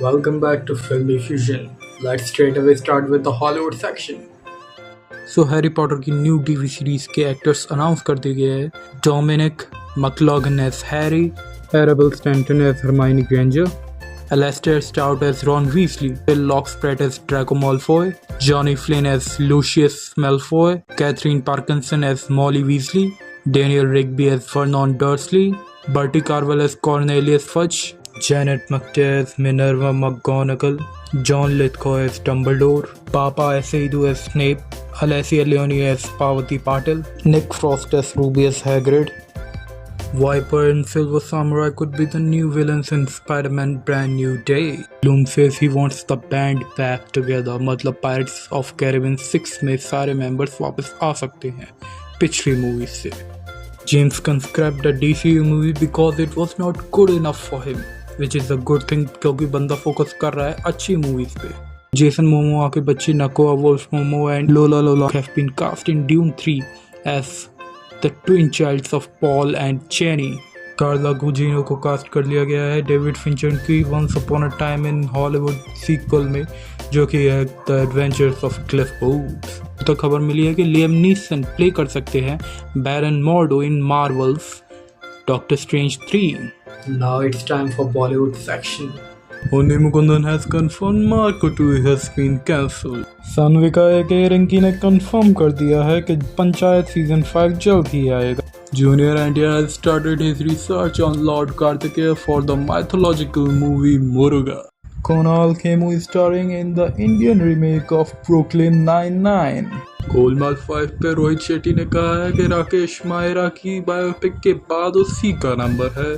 Welcome back to Filmy Fusion. Let's straight away start with the Hollywood section. Harry Potter की new TV series के actors announce कर दिए गए हैं। Dominic McLaughlin as Harry, Arabella Stanton as Hermione Granger, Alastair Stout as Ron Weasley, Bill Lockspratt as Draco Malfoy, Johnny Flynn as Lucius Malfoy, Catherine Parkinson as Molly Weasley, Daniel Rigby as Vernon Dursley, Bertie Carvel as Cornelius Fudge, Janet McTeer as Minerva McGonagall, John Lithgow as Dumbledore, Papa Esaidu as Snape, Alessia Leone as Pavati Patil, Nick Frost as Rubius Hagrid. Viper and Silver Samurai could be the new villains in Spider-Man Brand New Day. Bloom says he wants the band back together. मतलब Pirates of Caribbean 6 में सारे members वापस आ सकते हैं पिछली movie से. James Gunn scrapped the DCU movie because it was not good enough for him, which is a good thing क्योंकि बंदा फोकस कर रहा है अच्छी मूवीज पे. Jason Momoa के बच्चे Nakoa Wolf-Momo and Lola Lola have been cast in Dune 3 as the twin childs of Paul and Jenny. Carla Gugino को कास्ट कर लिया गया है डेविड फिंचर की Once Upon a Time in Hollywood sequel में, जो कि है The Adventures of Cliff Booth. तो खबर मिली है कि लियम नीसन प्ले कर सकते हैं Baron Mordo in Marvel's Doctor Strange 3. Now it's time for Bollywood section. Onni Mukundan has confirmed Marco 2 has been cancelled. Sanvika के रिंकी ने कंफर्म कर दिया है कि पंचायत सीजन 5 जल्द ही आएगा. Junior India has started his research on Lord Kartikeya for the mythological movie Muruga. Kunal Khemu is starring in the Indian remake of Brooklyn Nine-Nine. Golmaal 5 पे रोहित शेट्टी ने कहा है कि राकेश मायरा की बायोपिक के बाद उसी का नंबर है.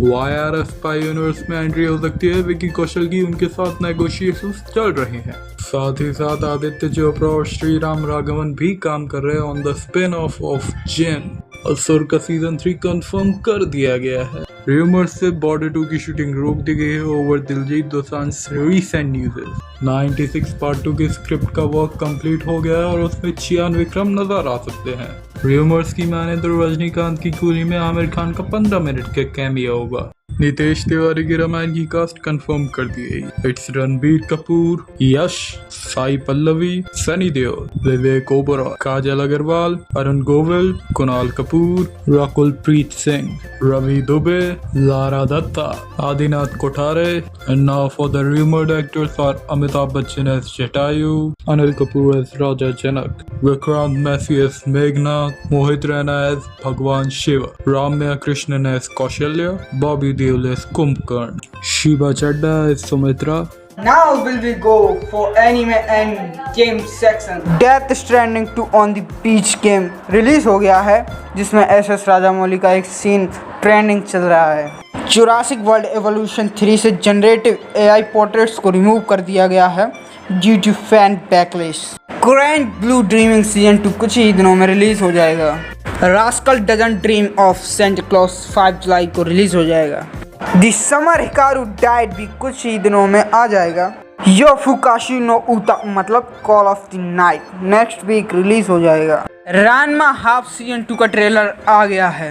YRF स्पाई यूनिवर्स में एंट्री हो सकती है विकी कौशल की, उनके साथ नेगोशिएशंस चल रहे हैं. साथ ही साथ आदित्य चोपड़ा और श्रीराम राघवन भी काम कर रहे हैं ऑन द स्पिन ऑफ जिन. असुर का सीजन 3 कंफर्म कर दिया गया है. रूमर्स से बॉर्डर 2 की शूटिंग रोक दी गई है over Diljit Dosanjh recent news. 96 part 2 की स्क्रिप्ट का वर्क कंप्लीट हो गया है और उसमें चियान विक्रम नजर आ सकते हैं. रूमर्स की माने तो रजनीकांत की कूली में आमिर खान का 15 मिनट के कैमियो होगा. नितेश तिवारी की रामायण की कास्ट कंफर्म कर दी गई. It's Ranbir Kapoor, Yash, Sai Pallavi, Sunny Deol, Vivek Oberoi, Kajal Aggarwal, Arun Govil, Kunal Kapoor, Rakul Preet Singh, Ravi Dubey, Lara Dutta, Adinath Kothare. And now for the rumoured actors are Amitabh Bachchan as Jatayu, Anil Kapoor as Raja Janak, Vikrant Massey as Meghnath, Mohit Raina as Bhagwan Shiv, Ramya Krishnan as Kaushalya, Bobby Deol as Kumbhkaran, Shiva Chadha as Sumitra. Now will we go for anime and game section. Death Stranding 2 on the Beach game release हो गया है, जिसमें SS Rajamouli का एक scene trending चल रहा है. Jurassic world Evolution 3 से जनरेटिव AI पोर्ट्रेट्स को रिमूव कर दिया गया है due to fan backlash. Grand Blue Dreaming season 2 कुछ ही दिनों में रिलीज हो जाएगा. Rascal Doesn't Dream of Santa Claus 5 जुलाई को रिलीज हो जाएगा. दी समर हिकारू डाइट भी कुछ ही दिनों में आ जाएगा. यो फुकाशी नो उता मतलब Call of the Night next week release हो जाएगा. रानमा हाफ सीजन 2 का ट्रेलर आ गया है.